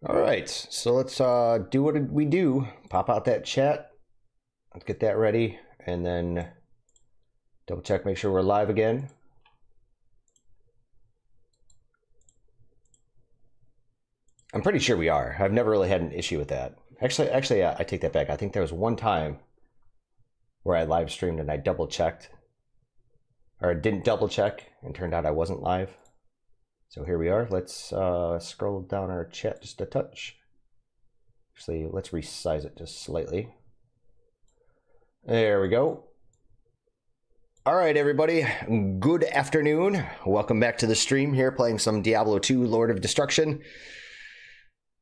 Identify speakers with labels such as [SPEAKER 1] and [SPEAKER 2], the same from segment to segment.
[SPEAKER 1] All right, so let's do what we do. Pop out that chat. Let's get that ready, and then double check, make sure we're live again. I'm pretty sure we are. I've never really had an issue with that. Actually, I take that back. I think there was one time where I live streamed and I double checked, or didn't double check, and turned out I wasn't live. So here we are. Let's scroll down our chat just a touch. Actually, let's resize it just slightly. There we go. All right, everybody. Good afternoon. Welcome back to the stream here, playing some Diablo 2, Lord of Destruction.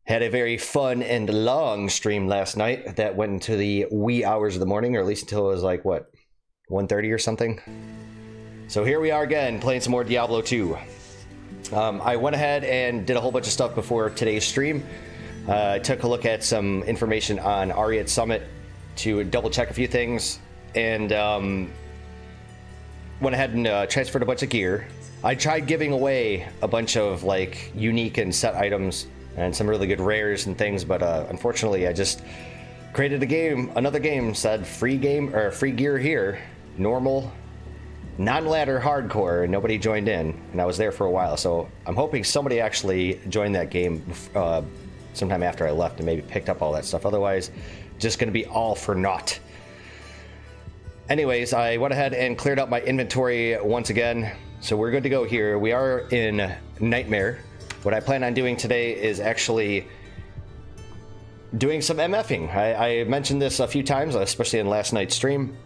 [SPEAKER 1] Had a very fun and long stream last night that went into the wee hours of the morning, or at least until it was like, what, 1:30 or something? So here we are again, playing some more Diablo 2. I went ahead and did a whole bunch of stuff before today's stream. I took a look at some information on Ariat Summit to double check a few things, and went ahead and transferred a bunch of gear. I tried giving away a bunch of like unique and set items and some really good rares and things, but unfortunately I just created a game, another game, said free game or free gear here, normal, non-ladder, hardcore, and nobody joined in, and I was there for a while, so I'm hoping somebody actually joined that game sometime after I left and maybe picked up all that stuff. Otherwise, just gonna be all for naught. Anyways, I went ahead and cleared out my inventory once again, so we're good to go here. We are in Nightmare. What I plan on doing today is actually doing some MFing. I mentioned this a few times, especially in last night's stream,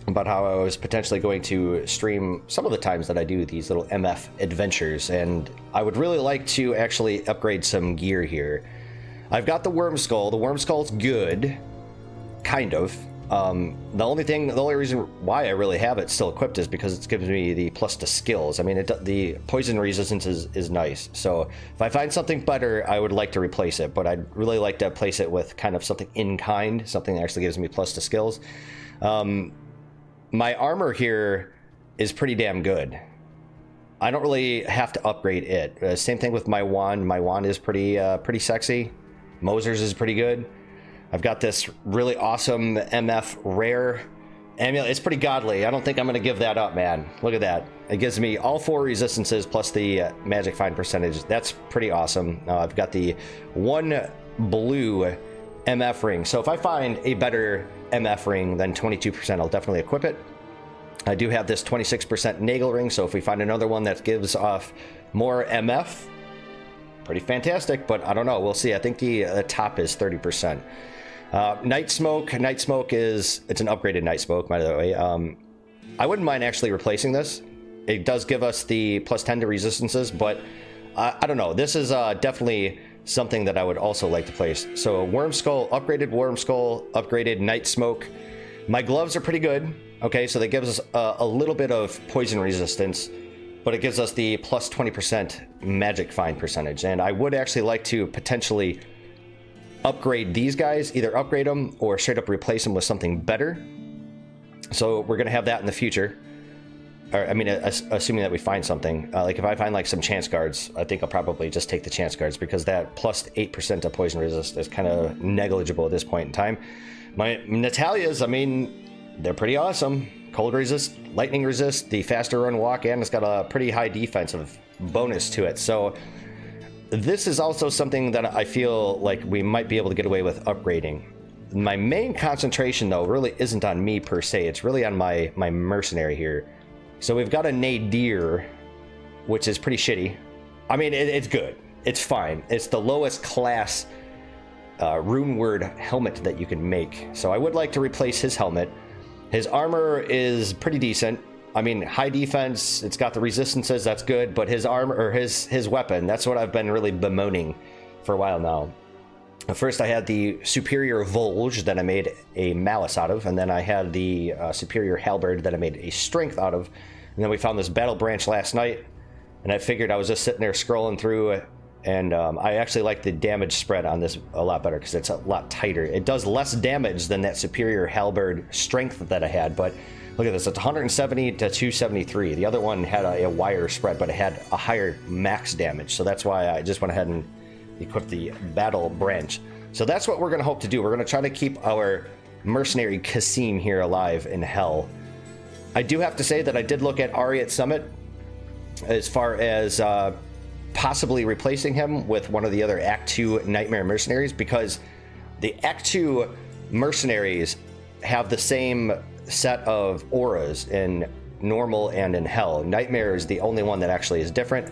[SPEAKER 1] about how I was potentially going to stream some of the times that I do these little MF adventures, and I would really like to actually upgrade some gear here. I've got the Worm Skull. The Worm Skull's good, kind of. The only reason why I really have it still equipped is because it's given me the plus to skills. I mean, the poison resistance is nice. So if I find something better, I would like to replace it, but I'd really like to replace it with kind of something in kind, something that actually gives me plus to skills. My armor here is pretty damn good. I don't really have to upgrade it. Same thing with my wand. My wand is pretty sexy. Moser's is pretty good. I've got this really awesome MF rare amulet. It's pretty godly. I don't think I'm going to give that up, man. Look at that. It gives me all 4 resistances plus the magic find percentage. That's pretty awesome. I've got the 1 blue MF ring. So if I find a better MF ring than 22%, I'll definitely equip it. I do have this 26% Nagel ring, so if we find another one that gives off more MF, pretty fantastic, but I don't know. We'll see. I think the top is 30%. Night Smoke. Night Smoke it's an upgraded Night Smoke, by the way. I wouldn't mind actually replacing this. It does give us the plus 10 to resistances, but I don't know. This is definitely something that I would also like to place. So Worm Skull, upgraded Night Smoke. My gloves are pretty good. Okay, so that gives us a little bit of poison resistance, but it gives us the plus 20% magic find percentage. And I would actually like to potentially upgrade these guys, either upgrade them or straight up replace them with something better. So we're gonna have that in the future. Or, I mean, assuming that we find something. Like if I find like some chance guards, I think I'll probably just take the chance guards, because that plus 8% of poison resist is kind of negligible at this point in time. My Natalia's, I mean, they're pretty awesome. Cold resist, lightning resist, the faster run walk, and it's got a pretty high defensive bonus to it. So this is also something that I feel like we might be able to get away with upgrading. My main concentration, though, really isn't on me per se. It's really on my mercenary here. So we've got a Nadir, which is pretty shitty. I mean, it's good. It's fine. It's the lowest class rune word helmet that you can make. So I would like to replace his helmet. His armor is pretty decent. I mean, high defense, it's got the resistances, that's good, but his armor, or his weapon, that's what I've been really bemoaning for a while now. First I had the Superior Volge that I made a Malice out of, and then I had the Superior Halberd that I made a Strength out of, and then we found this Battle Branch last night, and I figured I was just sitting there scrolling through it, and I actually like the damage spread on this a lot better because it's a lot tighter. It does less damage than that Superior Halberd Strength that I had, but look at this, it's 170 to 273. The other one had a wider spread, but it had a higher max damage, so that's why I just went ahead and equip the battle branch. So that's what we're going to hope to do. We're going to try to keep our mercenary Kasim here alive in hell. I do have to say that I did look at Ari at Summit as far as possibly replacing him with one of the other Act 2 Nightmare mercenaries, because the Act 2 mercenaries have the same set of auras in normal and in hell. Nightmare is the only one that actually is different,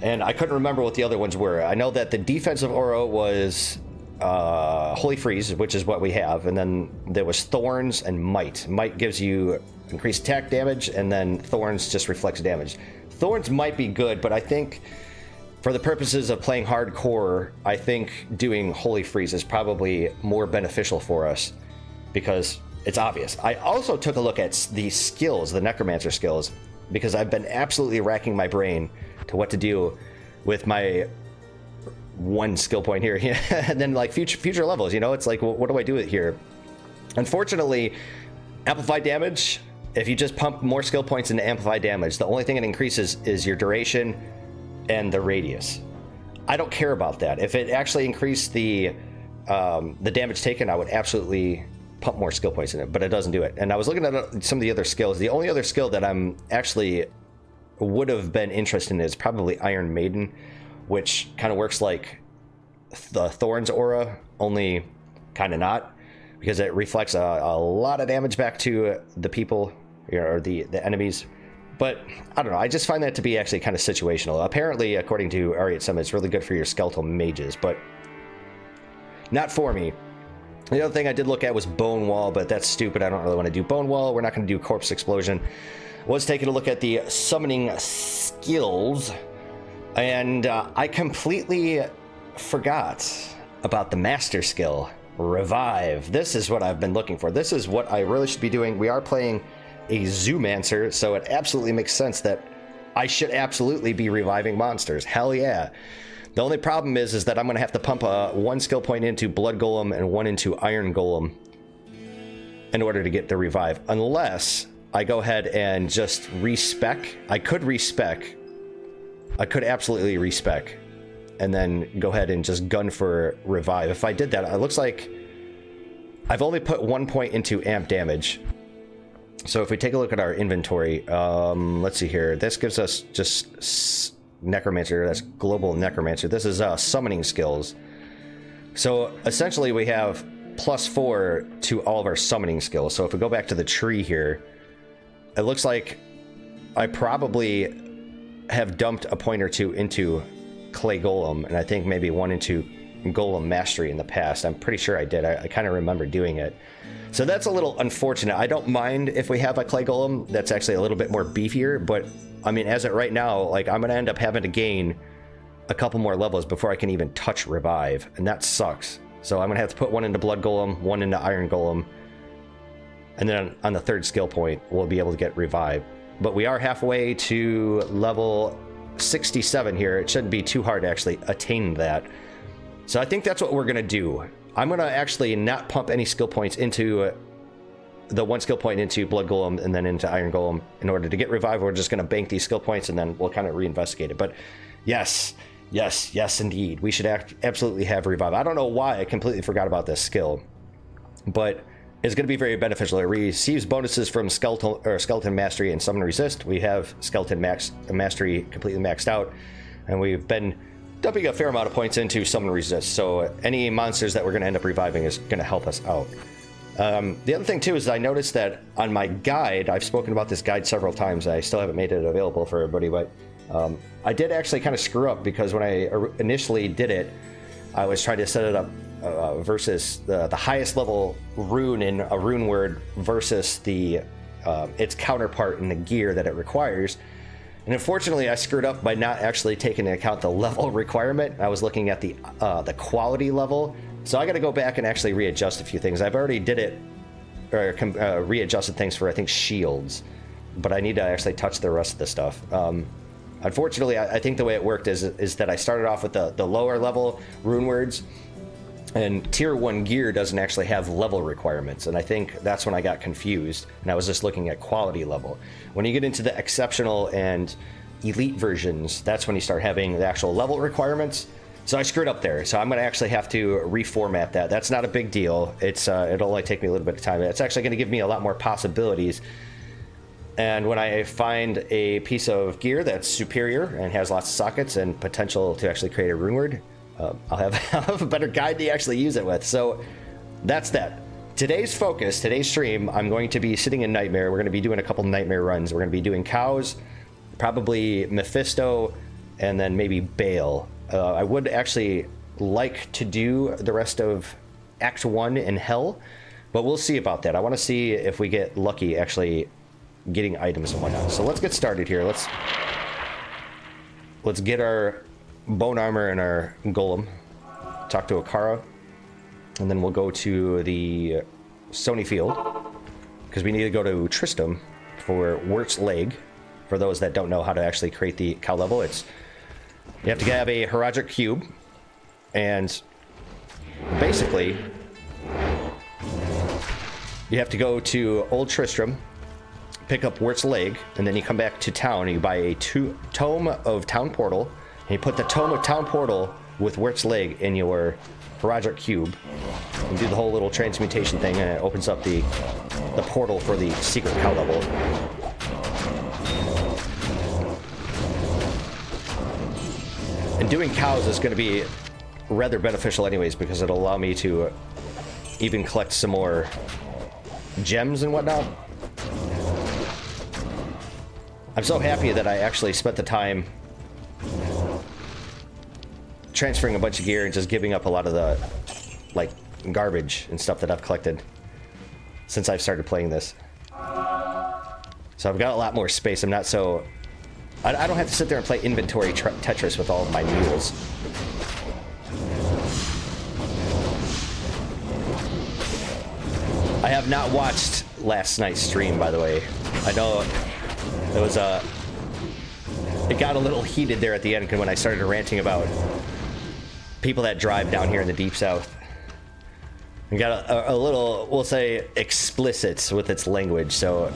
[SPEAKER 1] and I couldn't remember what the other ones were. I know that the defensive aura was Holy Freeze, which is what we have, and then there was Thorns and Might. Might gives you increased attack damage, and then Thorns just reflects damage. Thorns might be good, but I think for the purposes of playing hardcore, I think doing Holy Freeze is probably more beneficial for us because it's obvious. I also took a look at the skills, the Necromancer skills, because I've been absolutely racking my brain to what to do with my one skill point here. And then like future levels, you know, it's like, well, what do I do with here? Unfortunately, amplified damage, if you just pump more skill points into amplified damage, the only thing it increases is your duration and the radius. I don't care about that. If it actually increased the damage taken, I would absolutely pump more skill points in it, but it doesn't do it. And I was looking at some of the other skills. The only other skill that I'm actually would have been interested in is probably Iron Maiden, which kind of works like the Thorns aura, only kind of not, because it reflects a lot of damage back to the people, or the enemies. But I don't know, I just find that to be actually kind of situational. Apparently, according to Ari at Summit, it's really good for your skeletal mages, but not for me. The other thing I did look at was Bone Wall, but that's stupid. I don't really want to do Bone Wall. We're not going to do Corpse Explosion. Was taking a look at the summoning skills, and I completely forgot about the master skill, Revive. This is what I've been looking for. This is what I really should be doing. We are playing a Zoomancer, so it absolutely makes sense that I should absolutely be reviving monsters. Hell yeah. The only problem is that I'm going to have to pump one skill point into Blood Golem and one into Iron Golem in order to get the revive, unless I go ahead and just respec. I could respec. I could absolutely respec and then go ahead and just gun for revive. If I did that, it looks like I've only put 1 point into amp damage. So if we take a look at our inventory, let's see here. This gives us just Necromancer. That's global Necromancer. This is summoning skills. So essentially we have +4 to all of our summoning skills. So if we go back to the tree here, it looks like I probably have dumped a point or two into Clay Golem, and I think maybe one into Golem Mastery in the past. I'm pretty sure I did. I kind of remember doing it. So that's a little unfortunate. I don't mind if we have a Clay Golem that's actually a little bit more beefier, but I mean, as of right now, like, I'm going to end up having to gain a couple more levels before I can even touch Revive, and that sucks. So I'm going to have to put one into Blood Golem, one into Iron Golem, and then on the third skill point, we'll be able to get Revive. But we are halfway to level 67 here. It shouldn't be too hard to actually attain that. So I think that's what we're going to do. I'm going to actually not pump any skill points into the one skill point into Blood Golem and then into Iron Golem in order to get Revive. We're just going to bank these skill points and then we'll kind of reinvestigate it. But yes, indeed. We should absolutely have Revive. I don't know why I completely forgot about this skill, but it's going to be very beneficial. It receives bonuses from Skeleton Mastery and Summon Resist. We have Skeleton Mastery completely maxed out, and we've been dumping a fair amount of points into Summon Resist, so any monsters that we're going to end up reviving is going to help us out. The other thing, too, is I noticed that on my guide, I've spoken about this guide several times, I still haven't made it available for everybody, but I did actually kind of screw up, because when I initially did it, I was trying to set it up versus the highest level rune in a rune word versus the its counterpart in the gear that it requires. And unfortunately, I screwed up by not actually taking into account the level requirement. I was looking at the quality level. So I got to go back and actually readjust a few things. I've already did it, or readjusted things for, I think, shields, but I need to actually touch the rest of the stuff. Unfortunately, I think the way it worked is that I started off with the lower level rune words, and tier 1 gear doesn't actually have level requirements, and I think that's when I got confused, and I was just looking at quality level. When you get into the exceptional and elite versions, that's when you start having the actual level requirements. So I screwed up there. So I'm going to actually have to reformat that. That's not a big deal. It'll only take me a little bit of time. It's actually going to give me a lot more possibilities. And when I find a piece of gear that's superior and has lots of sockets and potential to actually create a rune word, I'll have a better guide to actually use it with. So that's that. Today's focus, today's stream, I'm going to be sitting in Nightmare. We're going to be doing a couple Nightmare runs. We're going to be doing cows, probably Mephisto, and then maybe Baal. I would actually like to do the rest of Act 1 in Hell, but we'll see about that. I want to see if we get lucky actually getting items and whatnot. So let's get started here. Let's get our bone armor and our golem. Talk to Akara. And then we'll go to the Stony Field, because we need to go to Tristram for Wirt's Leg. For those that don't know how to actually create the cow level, you have to have a Herodic Cube, and basically you have to go to Old Tristram, pick up Wirt's Leg, and then you come back to town and you buy a Tome of Town Portal, and you put the Tome of Town Portal with Wirt's Leg in your Herodic Cube and do the whole little transmutation thing, and it opens up the portal for the secret cow level. And doing cows is going to be rather beneficial anyways, because it'll allow me to even collect some more gems and whatnot. I'm so happy that I actually spent the time transferring a bunch of gear and just giving up a lot of the garbage and stuff that I've collected since I've started playing this. So I've got a lot more space. I'm not so... I don't have to sit there and play inventory Tetris with all of my mules. I have not watched last night's stream, by the way. I know it was it got a little heated there at the end when I started ranting about people that drive down here in the Deep South. We got a little, we'll say, explicit with its language, so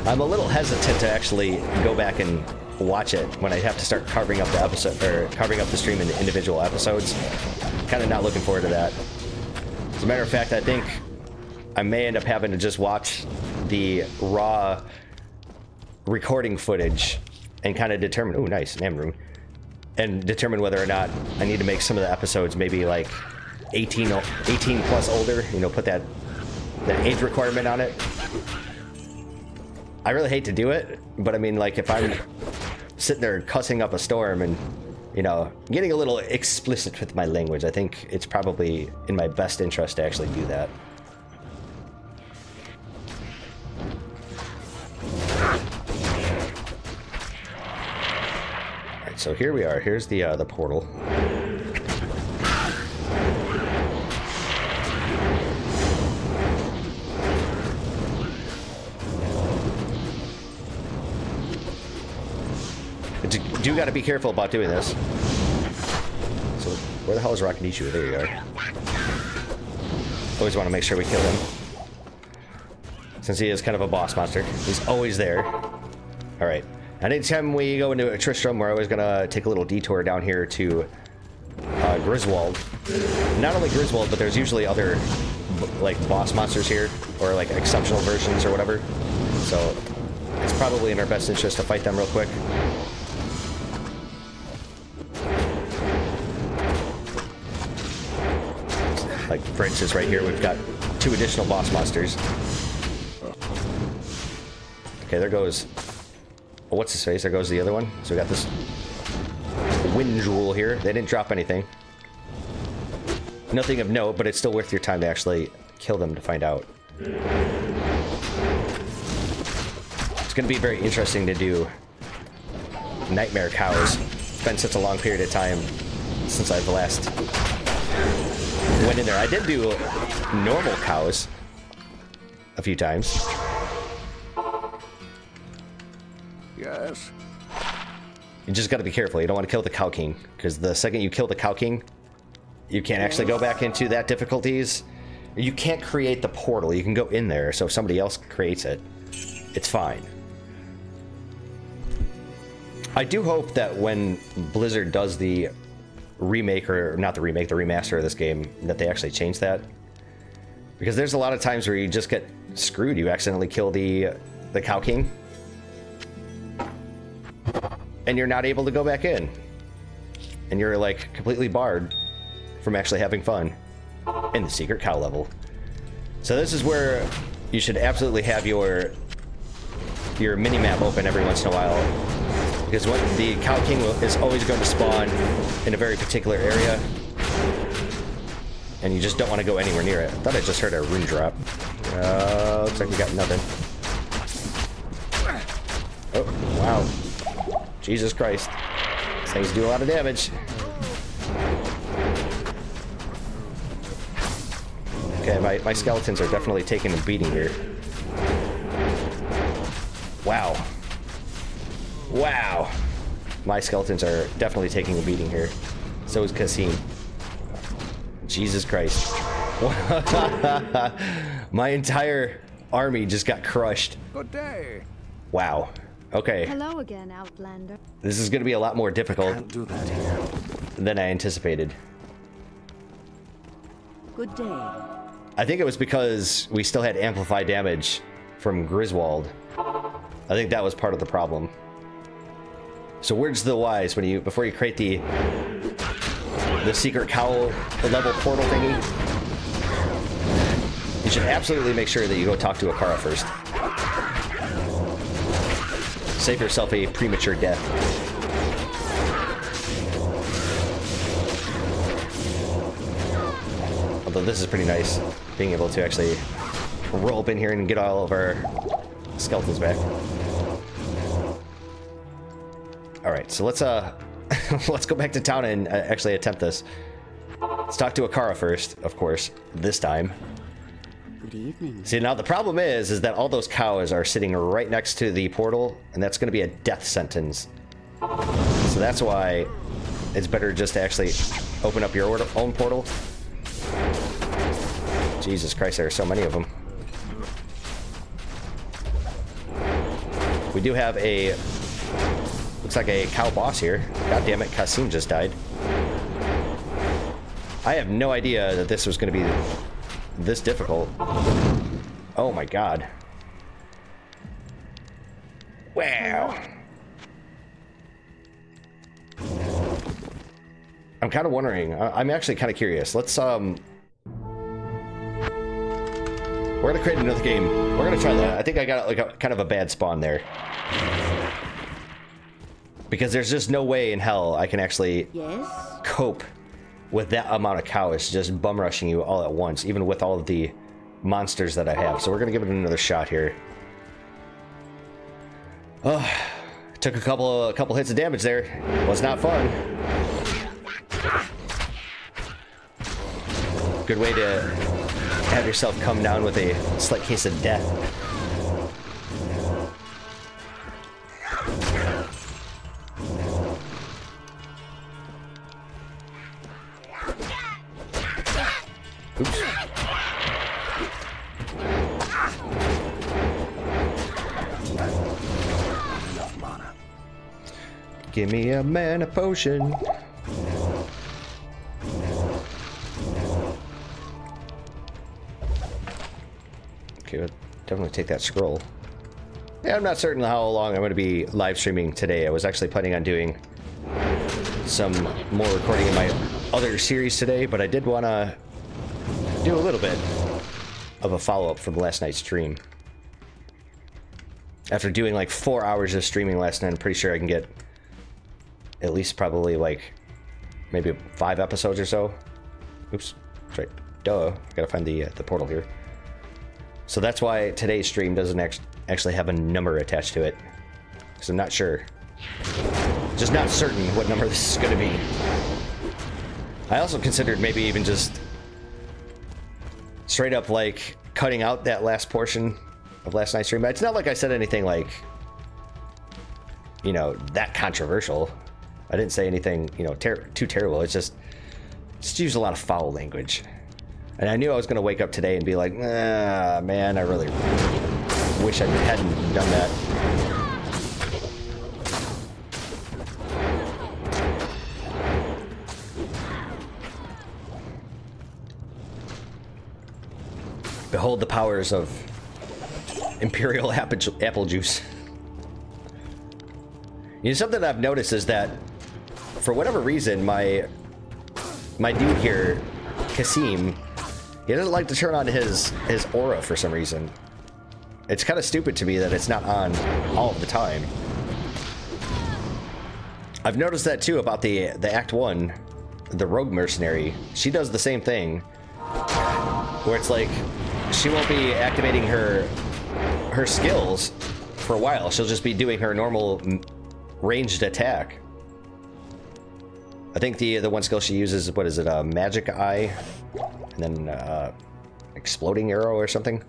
[SPEAKER 1] I'm a little hesitant to actually go back and watch it when I have to start carving up the episode, or carving up the stream into individual episodes. Kind of not looking forward to that. As a matter of fact, I think I may end up having to just watch the raw recording footage and kind of determine, oh nice, an Amroom, and determine whether or not I need to make some of the episodes maybe like 18 plus older, you know, put that age requirement on it. I really hate to do it, but I mean, like, if I'm sitting there cussing up a storm and, you know, getting a little explicit with my language, I think it's probably in my best interest to actually do that. Alright, so here we are. Here's the portal. You do got to be careful about doing this. So where the hell is Rakanichu? There you are. Always want to make sure we kill him, since he is kind of a boss monster. He's always there. All right. Anytime we go into a Tristram, we're always gonna take a little detour down here to Griswold. Not only Griswold, but there's usually other like boss monsters here, or like exceptional versions or whatever. So it's probably in our best interest to fight them real quick. Like, for instance, right here, we've got 2 additional boss monsters. Okay, there goes... Oh, what's his face? There goes the other one. So we got this wind jewel here. They didn't drop anything. Nothing of note, but it's still worth your time to actually kill them to find out. It's going to be very interesting to do Nightmare cows. It's been such a long period of time since I've last went in there. I did do normal cows a few times.
[SPEAKER 2] Yes.
[SPEAKER 1] You just got to be careful. You don't want to kill the Cow King, because the second you kill the Cow King, you can't actually go back into that difficulties. You can't create the portal. You can go in there, so if somebody else creates it, it's fine. I do hope that when Blizzard does the remake, or not the remake, the remaster of this game, that they actually changed that. Because there's a lot of times where you just get screwed. You accidentally kill the Cow King, and you're not able to go back in. And you're like completely barred from actually having fun in the secret cow level. So this is where you should absolutely have your mini-map open every once in a while. Because what the Cow King is always going to spawn in a very particular area. And you just don't want to go anywhere near it. I thought I just heard a rune drop. Looks like we got nothing. Oh, wow. Jesus Christ. These things do a lot of damage. Okay, my skeletons are definitely taking a beating here. Wow. Wow. My skeletons are definitely taking a beating here. So is Kassim. Jesus Christ. My entire army just got crushed.
[SPEAKER 2] Good day.
[SPEAKER 1] Wow. Okay.
[SPEAKER 3] Hello again, Outlander.
[SPEAKER 1] This is going to be a lot more difficult
[SPEAKER 2] Can't do that here.
[SPEAKER 1] than I anticipated.
[SPEAKER 3] Good day.
[SPEAKER 1] I think it was because we still had amplified damage from Griswold. I think that was part of the problem. So words to the wise, before you create the secret cow level portal thingy, you should absolutely make sure that you go talk to Akara first. Save yourself a premature death. Although this is pretty nice, being able to actually roll up in here and get all of our skeletons back. All right, so let's let's go back to town and actually attempt this. Let's talk to Akara first, of course, this time.
[SPEAKER 3] Good evening.
[SPEAKER 1] See, now the problem is that all those cows are sitting right next to the portal, and that's going to be a death sentence. So that's why it's better just to actually open up your own portal. Jesus Christ, there are so many of them. We do have a... looks like a cow boss here. God damn it, Kassim just died. I have no idea that this was going to be this difficult. Oh my god. Wow. I'm kind of wondering. I'm actually kind of curious. Let's we're gonna create another game. We're gonna try that. I think I got like a kind of a bad spawn there. Because there's just no way in hell I can actually cope with that amount of cows just bum rushing you all at once, even with all of the monsters that I have. So we're gonna give it another shot here. Oh, took a couple hits of damage there. Was not fun. Good way to have yourself come down with a slight case of death. Oops.
[SPEAKER 2] Enough mana.
[SPEAKER 1] Give me a mana potion. Okay, we'll definitely take that scroll. Yeah, I'm not certain how long I'm going to be live streaming today. I was actually planning on doing some more recording in my other series today, but I did want to do a little bit of a follow-up from last night's stream. After doing like 4 hours of streaming last night, I'm pretty sure I can get at least probably like maybe 5 episodes or so. Oops, that's right. Duh, gotta find the portal here. So that's why today's stream doesn't actually have a number attached to it, because I'm not sure. Just not certain what number this is going to be. I also considered maybe even just straight up like cutting out that last portion of last night's stream. It's not like I said anything like, you know, that controversial. I didn't say anything, you know, too terrible. It's just used a lot of foul language. And I knew I was going to wake up today and be like, ah, man, I really wish I hadn't done that. Behold the powers of Imperial apple juice. You know, something I've noticed is that, for whatever reason, my dude here, Kasim, he doesn't like to turn on his aura for some reason. It's kind of stupid to me that it's not on all of the time. I've noticed that too about the Act 1, the rogue mercenary. She does the same thing, where it's like she won't be activating her skills for a while. She'll just be doing her normal ranged attack. I think the one skill she uses, what is it, a magic eye, and then exploding arrow or something.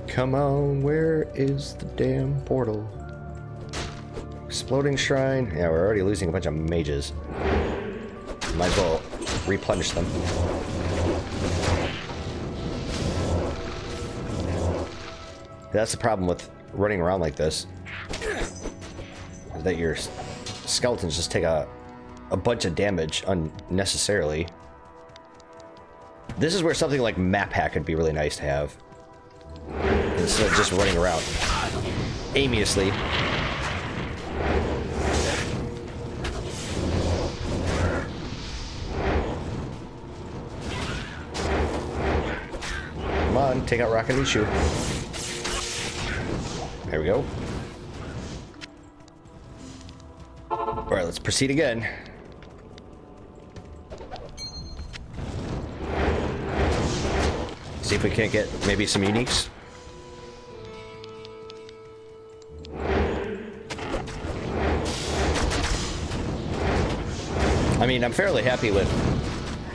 [SPEAKER 1] Come on, where is the damn portal? Exploding shrine. Yeah, we're already losing a bunch of mages. Might as well replenish them. That's the problem with running around like this, is that your skeletons just take a bunch of damage unnecessarily. This is where something like map hack would be really nice to have, instead of just running around aimlessly. Come on, take out Rocket Issue. There we go. Alright, let's proceed again. See if we can't get maybe some uniques. I mean, I'm fairly happy with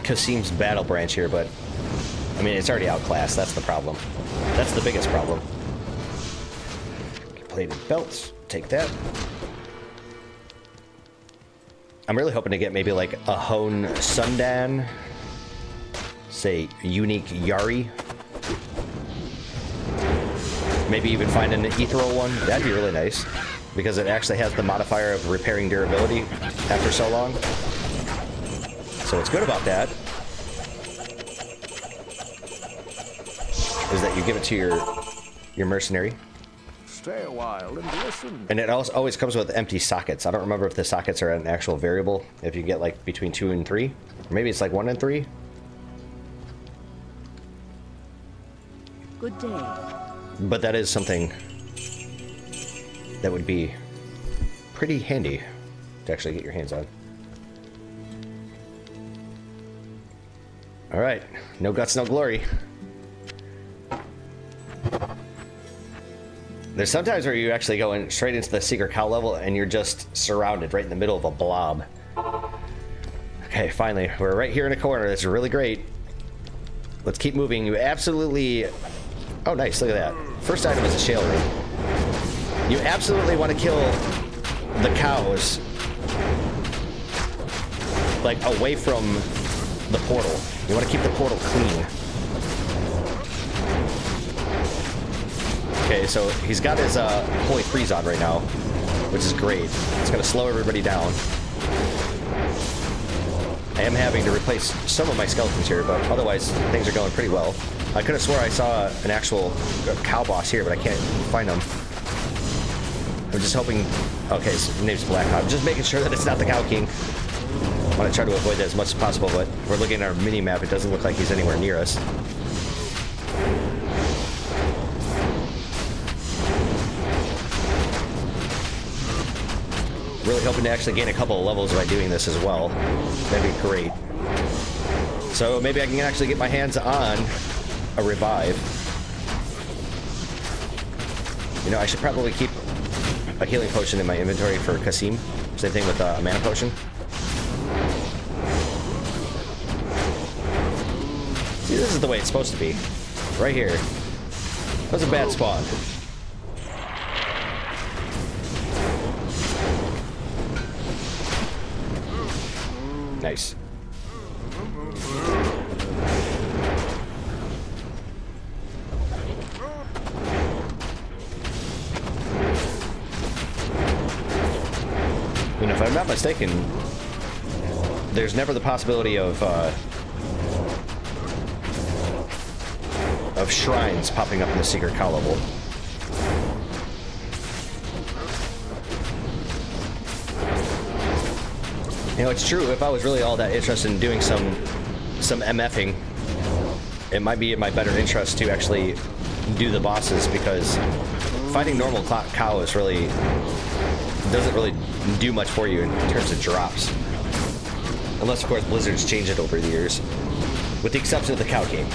[SPEAKER 1] Kasim's battle branch here, but I mean, it's already outclassed. That's the problem. That's the biggest problem. Plated belts. Take that. I'm really hoping to get maybe like a Hone Sundan. Say, unique Yari. Maybe even find an ethereal one. That'd be really nice, because it actually has the modifier of repairing durability after so long. So what's good about that is that you give it to your mercenary.
[SPEAKER 2] Stay a while and listen.
[SPEAKER 1] And it also always comes with empty sockets. I don't remember if the sockets are an actual variable, if you get like between 2 and 3. Or maybe it's like 1 and 3.
[SPEAKER 3] Good day.
[SPEAKER 1] But that is something that would be pretty handy to actually get your hands on. Alright, no guts, no glory. There's sometimes where you actually go in straight into the secret cow level and you're just surrounded right in the middle of a blob. Okay, finally, we're right here in a corner. That's really great. Let's keep moving. You absolutely... Oh, nice. Look at that. First item is a shale room. You absolutely want to kill the cows, like, away from the portal. You want to keep the portal clean. Okay, so he's got his Holy Freeze on right now, which is great. It's going to slow everybody down. I am having to replace some of my skeletons here, but otherwise things are going pretty well. I could have swore I saw an actual cow boss here, but I can't find him. I'm just hoping... Okay, his name's Black. I'm just making sure that it's not the Cow King. I want to try to avoid that as much as possible, but we're looking at our mini-map. It doesn't look like he's anywhere near us. Really hoping to actually gain a couple of levels by doing this as well. That'd be great. So maybe I can actually get my hands on a revive. You know, I should probably keep a healing potion in my inventory for Kasim. Same thing with a mana potion. See, this is the way it's supposed to be. Right here. That was a bad spawn. Nice. And if I'm not mistaken, there's never the possibility of shrines popping up in the secret cow level. You know, it's true, if I was really all that interested in doing some MFing, it might be in my better interest to actually do the bosses, because fighting normal cows really doesn't really do much for you in terms of drops. Unless, of course, Blizzard's changed it over the years. With the exception of the cow game.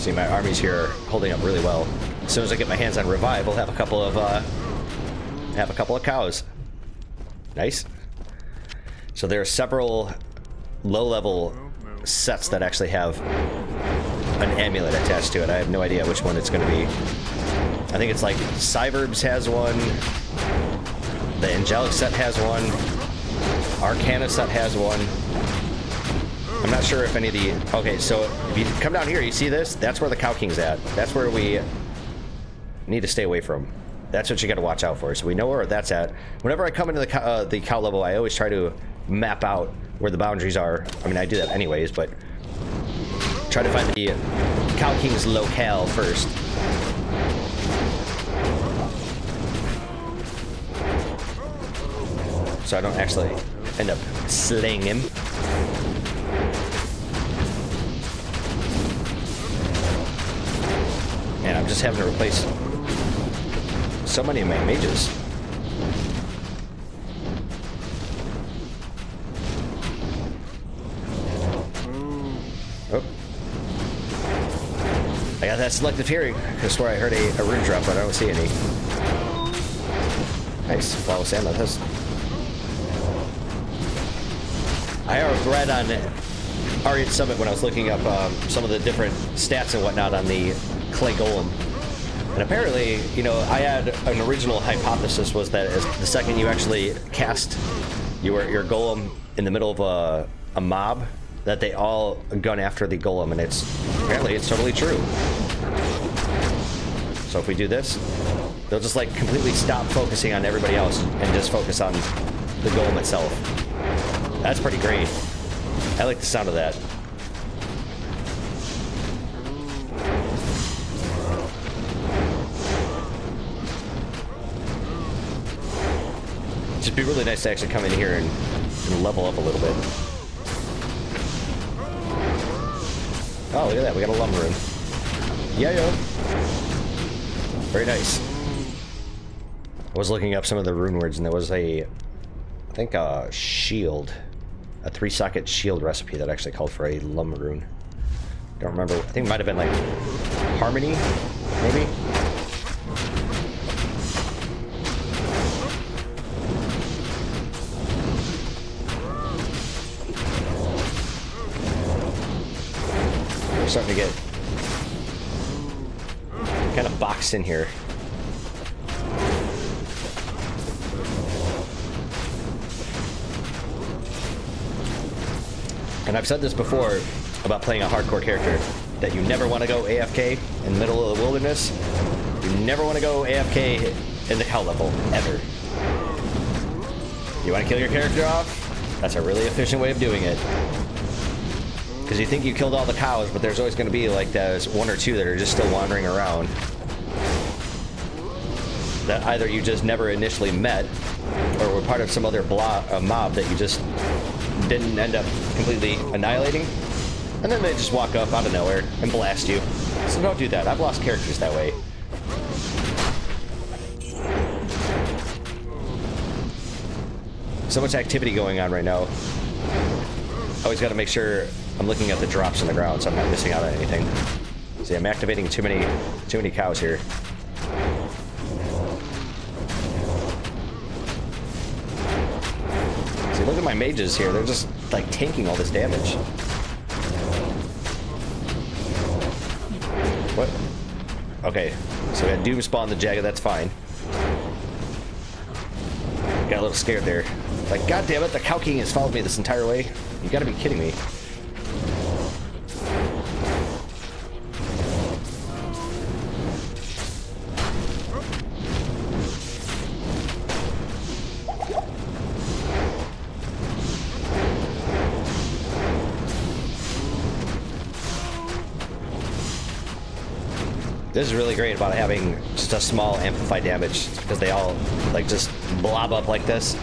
[SPEAKER 1] See, my armies here are holding up really well. As soon as I get my hands on Revive, I'll have a couple of cows. Nice. So there are several low-level sets that actually have an amulet attached to it. I have no idea which one it's going to be. I think it's like Cyverbs has one, the Angelic set has one, Arcana set has one. I'm not sure if any of the... Okay, so if you come down here, you see this? That's where the Cow King's at. That's where we need to stay away from. That's what you got to watch out for. So we know where that's at. Whenever I come into the cow level, I always try to map out where the boundaries are. I mean, I do that anyways, but try to find the Cow King's locale first. So I don't actually end up slaying him. And I'm just having to replace so many of my mages. Oh. I got that selective hearing. I could swear I heard a rune drop, but I don't see any. Nice. Follow Sam on this. I have read on Ariat Summit when I was looking up some of the different stats and whatnot on the Clay Golem. And apparently, you know, I had an original hypothesis was that as the second you actually cast your Golem in the middle of a mob, that they all gun after the Golem, and apparently it's totally true. So if we do this, they'll just like completely stop focusing on everybody else and just focus on the Golem itself. That's pretty great. I like the sound of that. It'd be really nice to actually come in here and level up a little bit. Oh, look at that. We got a lumber room. Yeah, yo. Very nice. I was looking up some of the rune words, and there was I think a shield. A 3-socket shield recipe that actually called for a lumber rune. Don't remember. I think it might have been like Harmony, maybe? We're starting to get kind of boxed in here. And I've said this before about playing a hardcore character, that you never want to go AFK in the middle of the wilderness. You never want to go AFK in the cow level, ever. You want to kill your character off? That's a really efficient way of doing it. Because you think you killed all the cows, but there's always going to be like those 1 or 2 that are just still wandering around. That either you just never initially met, or were part of some other mob that you just didn't end up completely annihilating, and then they just walk up out of nowhere and blast you. So don't do that. I've lost characters that way. So much activity going on right now. Always got to make sure I'm looking at the drops on the ground so I'm not missing out on anything. See, I'm activating too many cows here. See, look at my mages here. They're just like tanking all this damage. What? Okay, so we got Doom spawn the Jagged. That's fine. Got a little scared there. Like, god damn it, the Cow King has followed me this entire way. You gotta be kidding me. This is really great about having just a small amplified damage because they all like just blob up like this.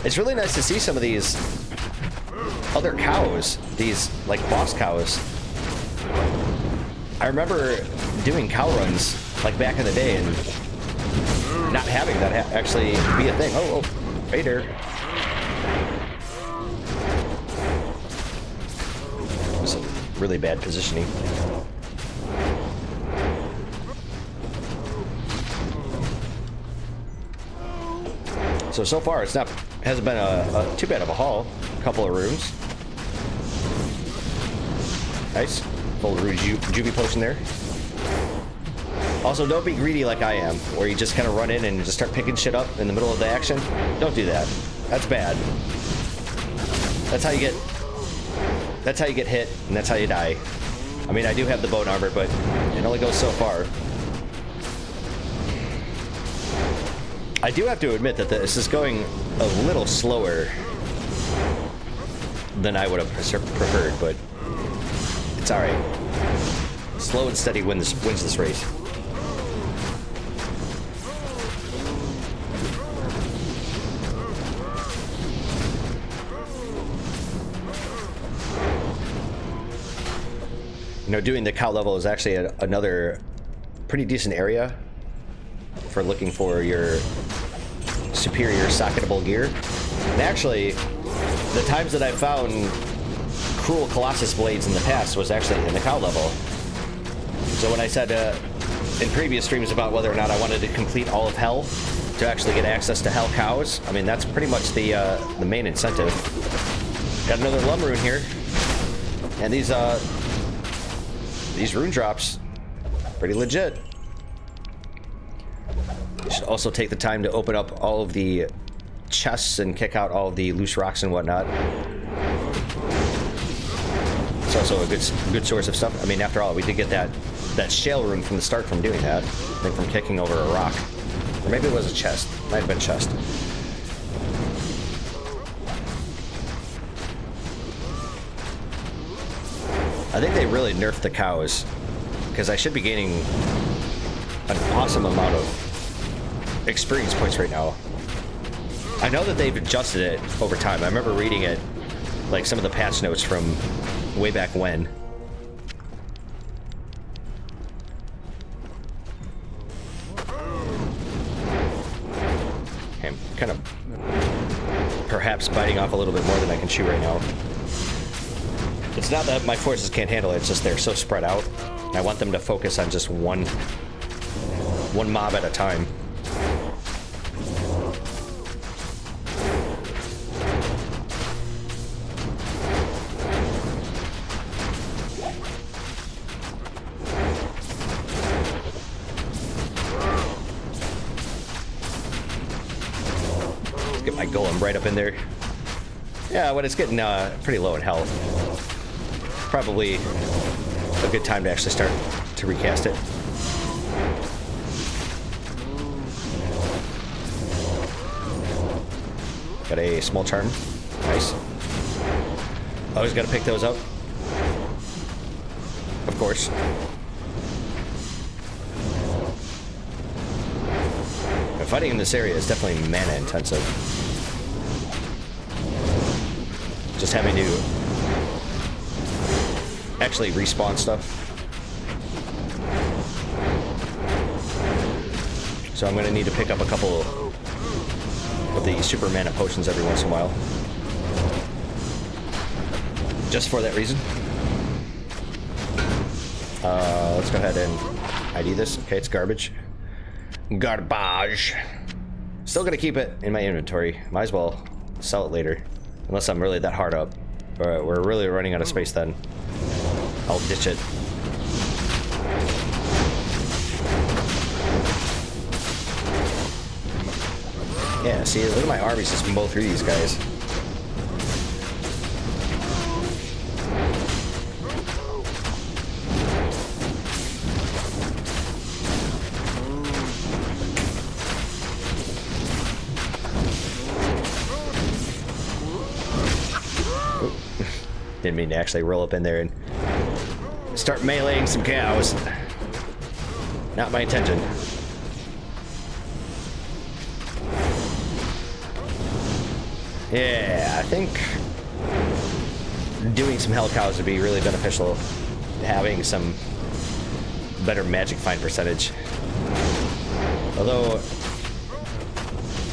[SPEAKER 1] It's really nice to see some of these other cows, these like boss cows. I remember doing cow runs like back in the day and not having that actually be a thing. Oh, right there. Some really bad positioning. So far it's hasn't been a too bad of a haul. A couple of rooms. Nice. Full Juby potion there. Also, don't be greedy like I am, where you just kind of run in and just start picking shit up in the middle of the action. Don't do that. That's bad. That's how you get hit, and that's how you die. I mean, I do have the bone armor, but it only goes so far. I do have to admit that this is going a little slower than I would have preferred, but it's alright. Slow and steady wins this race. You know, doing the cow level is actually another pretty decent area for looking for your superior socketable gear. And actually, the times that I found cruel Colossus blades in the past was actually in the cow level. So when I said in previous streams about whether or not I wanted to complete all of Hell to actually get access to Hell cows, I mean, that's pretty much the main incentive. Got another Lum rune here. And these rune drops, pretty legit. You should also take the time to open up all of the chests and kick out all of the loose rocks and whatnot. It's also a good source of stuff. I mean, after all, we did get that shale rune from the start from doing that. I think from kicking over a rock. Or maybe it was a chest. Might have been chest. I think they really nerfed the cows, because I should be gaining an awesome amount of experience points right now. I know that they've adjusted it over time. I remember reading it, like some of the patch notes from way back when. Okay, I'm kind of perhaps biting off a little bit more than I can chew right now. It's not that my forces can't handle it, it's just they're so spread out. I want them to focus on just one mob at a time. Let's get my golem right up in there. Yeah, when it's getting pretty low in health, probably a good time to actually start to recast it. Got a small charm. Nice. Always got to pick those up. Of course. But fighting in this area is definitely mana intensive. Just having to actually respawn stuff. So I'm going to need to pick up a couple of the super mana potions every once in a while. Just for that reason. Let's go ahead and ID this. Okay, it's garbage. Garbage. Still going to keep it in my inventory. Might as well sell it later. Unless I'm really that hard up. We're really running out of space then. I'll ditch it. Yeah, see, look at my armies just mow through these guys. Didn't mean to actually roll up in there and start meleeing some cows. Not my intention. Yeah, I think doing some hell cows would be really beneficial. Having some better magic find percentage. Although,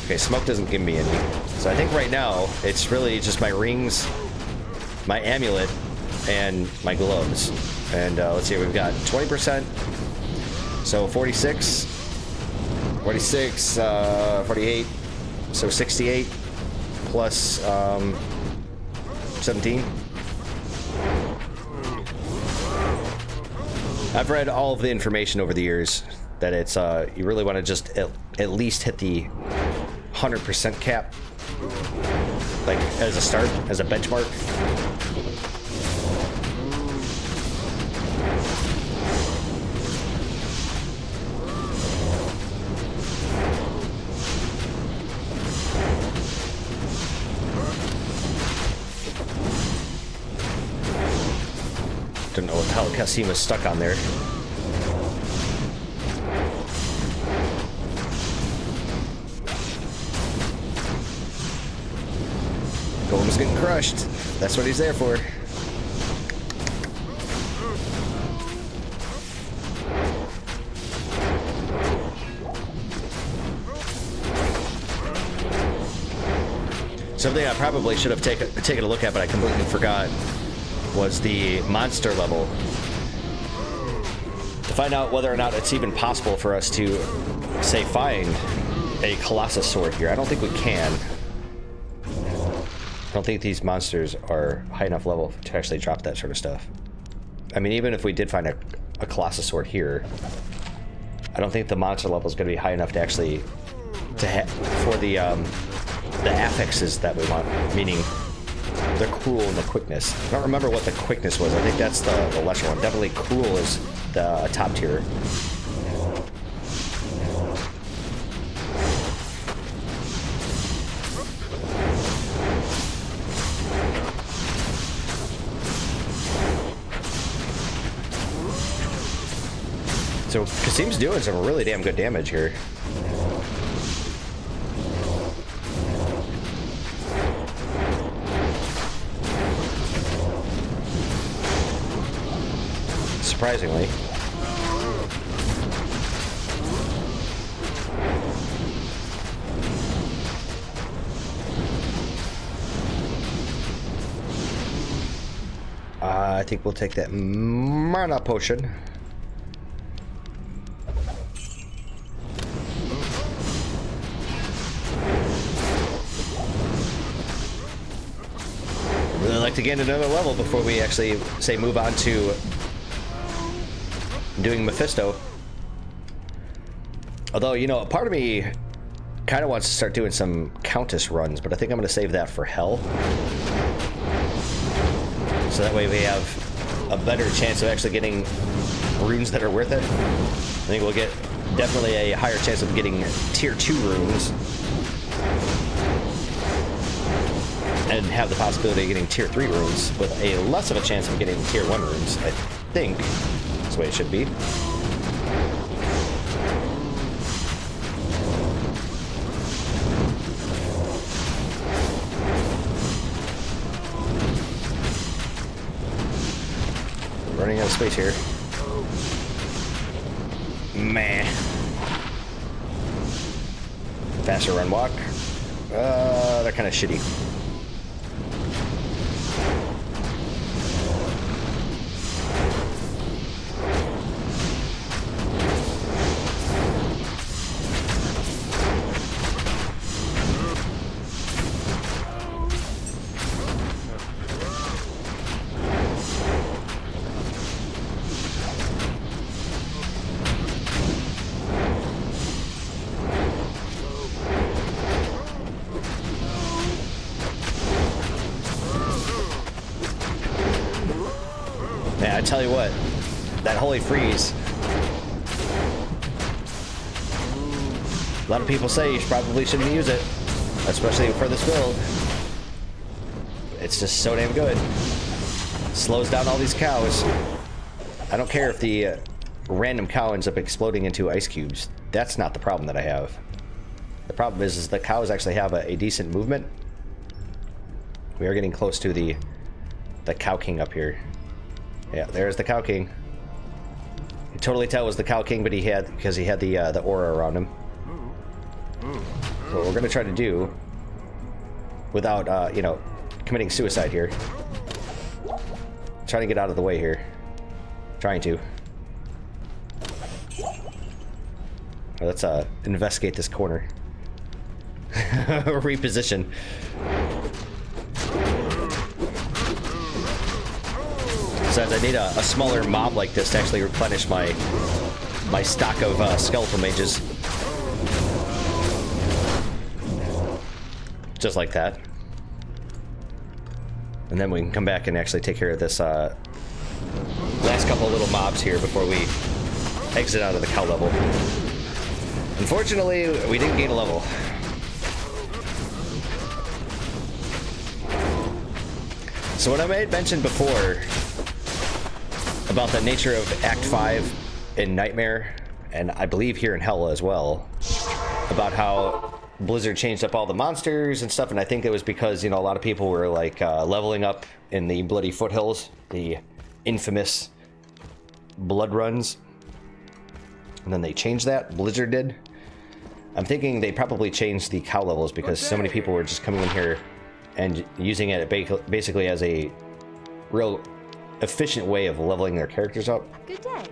[SPEAKER 1] okay, smoke doesn't give me any. So I think right now it's really just my rings, my amulet, and my gloves. And let's see, we've got 20%. So 46, 46, 48, so 68 plus 17. I've read all of the information over the years that it's you really want to just at least hit the 100% cap, like as a start, as a benchmark. Don't know what the hell Casima's stuck on there. Golem's getting crushed. That's what he's there for. Something I probably should have taken a look at, but I completely forgot, was the monster level. To find out whether or not it's even possible for us to, say, find a Colossus sword here. I don't think we can. I don't think these monsters are high enough level to actually drop that sort of stuff. I mean, even if we did find a Colossus sword here, I don't think the monster level is going to be high enough to actually for the affixes that we want, meaning the cruel and the quickness. I don't remember what the quickness was. I think that's the lesser one. Definitely cruel is the top tier. So Kasim's doing some really damn good damage here. Surprisingly. I think we'll take that mana potion. Really like to gain another level before we actually, say, move on to doing Mephisto. Although, you know, part of me kind of wants to start doing some Countess runs, but I think I'm going to save that for Hell. So that way we have a better chance of actually getting runes that are worth it. I think we'll get definitely a higher chance of getting tier 2 runes. And have the possibility of getting tier 3 runes with a less of a chance of getting tier 1 runes, I think. That's the way it should be. Running out of space here. Meh. Faster run walk. They're kind of shitty. I tell you what, that Holy Freeze. A lot of people say you probably shouldn't use it, especially for this build. It's just so damn good. Slows down all these cows. I don't care if the random cow ends up exploding into ice cubes. That's not the problem that I have. The problem is the cows actually have a decent movement. We are getting close to the Cow King up here. Yeah, there's the Cow King. You totally tell it was the Cow King, but because he had the aura around him. So what we're gonna try to do, without you know, committing suicide here. Trying to get out of the way here. Trying to. Let's investigate this corner. Reposition. Besides, I need a smaller mob like this to actually replenish my stock of skeletal mages. Just like that. And then we can come back and actually take care of this last couple of little mobs here before we exit out of the cow level. Unfortunately, we didn't gain a level. So what I made mention before about the nature of Act 5 in Nightmare, and I believe here in Hell as well, about how Blizzard changed up all the monsters and stuff, and I think it was because, you know, a lot of people were like leveling up in the Bloody Foothills, the infamous blood runs, and then they changed that. Blizzard did. I'm thinking they probably changed the cow levels because so many people were just coming in here and using it basically as a real efficient way of leveling their characters up.
[SPEAKER 3] Good day.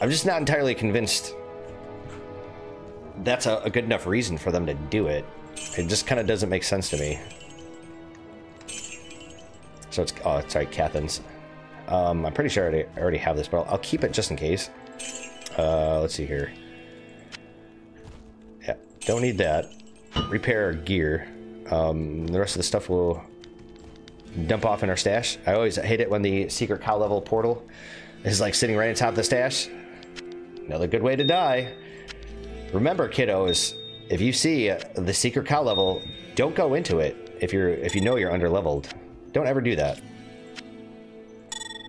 [SPEAKER 1] I'm just not entirely convinced that's a good enough reason for them to do it. It just kind of doesn't make sense to me. So it's, oh, sorry, Cathans. I'm pretty sure I already have this, but I'll keep it just in case. Let's see here. Yeah, don't need that. Repair our gear. The rest of the stuff will dump off in our stash. I always hate it when the secret cow level portal is like sitting right on top of the stash. Another good way to die. Remember, kiddos, if you see the secret cow level, don't go into it if you know you're under leveled. Don't ever do that.